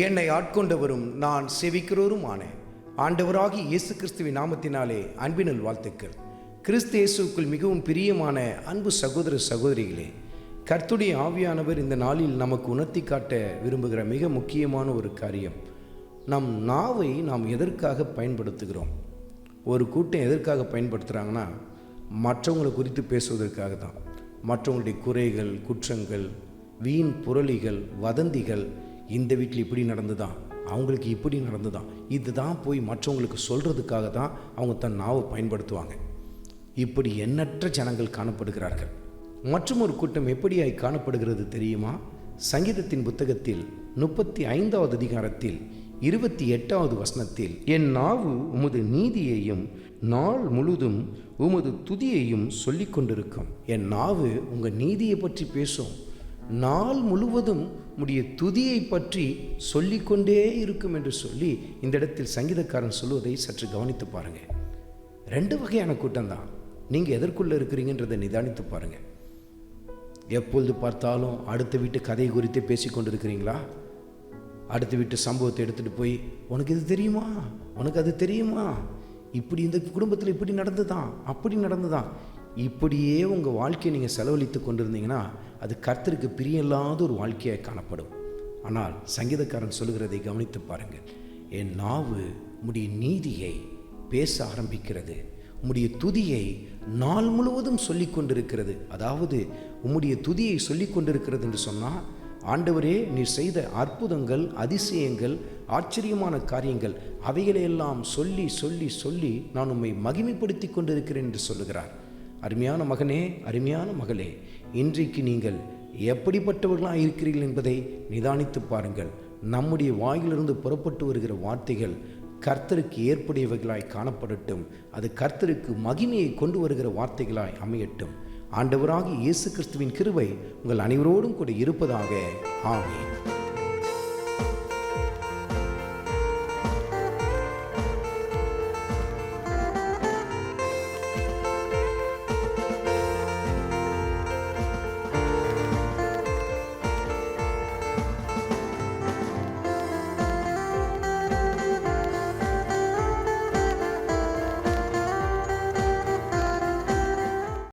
என்னை ஆட்கொண்டவரும் நான் செவிக்கிறோருமான ஆண்டவராகி இயேசு கிறிஸ்துவின் நாமத்தினாலே அன்பினல் வாழ்த்துக்கள். கிறிஸ்து இயேசுக்குள் மிகவும் பிரியமான அன்பு சகோதர சகோதரிகளே, கர்த்தருடைய ஆவியானவர் இந்த நாளில் நமக்கு உணர்த்தி காட்ட விரும்புகிற மிக முக்கியமான ஒரு காரியம், நம் நாவை நாம் எதற்காக பயன்படுத்துகிறோம். ஒரு கூட்டம் எதற்காக பயன்படுத்துகிறாங்கன்னா, மற்றவங்களை குறித்து பேசுவதற்காக தான். மற்றவங்களுடைய குறைகள், குற்றங்கள், வீண் புரளிகள், வதந்திகள், இந்த வீட்டில் இப்படி நடந்துதான், அவங்களுக்கு இப்படி நடந்துதான், இதுதான் போய் மற்றவங்களுக்கு சொல்கிறதுக்காக தான் அவங்க தன் நாவை பயன்படுத்துவாங்க. இப்படி எண்ணற்ற ஜனங்கள் காணப்படுகிறார்கள். மற்றும் ஒரு கூட்டம் எப்படியாய் காணப்படுகிறது தெரியுமா? சங்கீதத்தின் புத்தகத்தில் 35வது அதிகாரத்தில் 28வது வசனத்தில், என் நாவு உமது நீதியையும் நாள் முழுதும் உமது துதியையும் சொல்லி கொண்டிருக்கும். என் நாவு உங்கள் நீதியை பற்றி பேசும், நாள் முழுவதும் உடைய துதியை பற்றி சொல்லிக்கொண்டே இருக்கும் என்று சொல்லி இந்த இடத்தில் சங்கீதக்காரன் சொல்வதை சற்று கவனித்து பாருங்கள். 2 வகையான கூட்டம்தான். நீங்கள் எதற்குள்ளே இருக்கிறீங்கன்றதை நிதானித்து பாருங்கள். எப்பொழுது பார்த்தாலும் அடுத்த வீட்டு கதை குறித்து பேசி கொண்டிருக்கிறீங்களா? அடுத்த வீட்டு சம்பவத்தை எடுத்துகிட்டு போய், உனக்கு இது தெரியுமா, உனக்கு அது தெரியுமா, இப்படி இந்த குடும்பத்தில் இப்படி நடந்துதான், அப்படி நடந்துதான், இப்படியே உங்கள் வாழ்க்கையை நீங்கள் செலவழித்து கொண்டிருந்தீங்கன்னா அது கர்த்தருக்கு பிரியமில்லாத ஒரு வாழ்க்கையாக காணப்படும். ஆனால் சங்கீதக்காரன் சொல்லுகிறதை கவனித்து பாருங்கள். என் நாவு உம்முடைய நீதியை பேச ஆரம்பிக்கிறது, உம்முடைய துதியை நாள் முழுவதும் சொல்லி கொண்டிருக்கிறது. அதாவது உம்முடைய துதியை சொல்லி கொண்டிருக்கிறது என்று சொன்னால், ஆண்டவரே நீர் செய்த அற்புதங்கள், அதிசயங்கள், ஆச்சரியமான காரியங்கள், அவைகளையெல்லாம் சொல்லி சொல்லி சொல்லி நான் உம்மை மகிமைப்படுத்தி கொண்டிருக்கிறேன் என்று சொல்லுகிறார். அருமையான மகனே, அருமையான மகளே, இன்றைக்கு நீங்கள் எப்படிப்பட்டவர்களாக இருக்கிறீர்கள் என்பதை நிதானித்து பாருங்கள். நம்முடைய வாயிலிருந்து புறப்பட்டு வருகிற வார்த்தைகள் கர்த்தருக்கு ஏற்புடையவைகளாய் காணப்படட்டும். அது கர்த்தருக்கு மகிமையை கொண்டு வருகிற வார்த்தைகளாய் அமையட்டும். ஆண்டவராகிய இயேசு கிறிஸ்துவின் கிருபை உங்கள் அனைவரோடும் கூட இருப்பதாக. ஆமென்.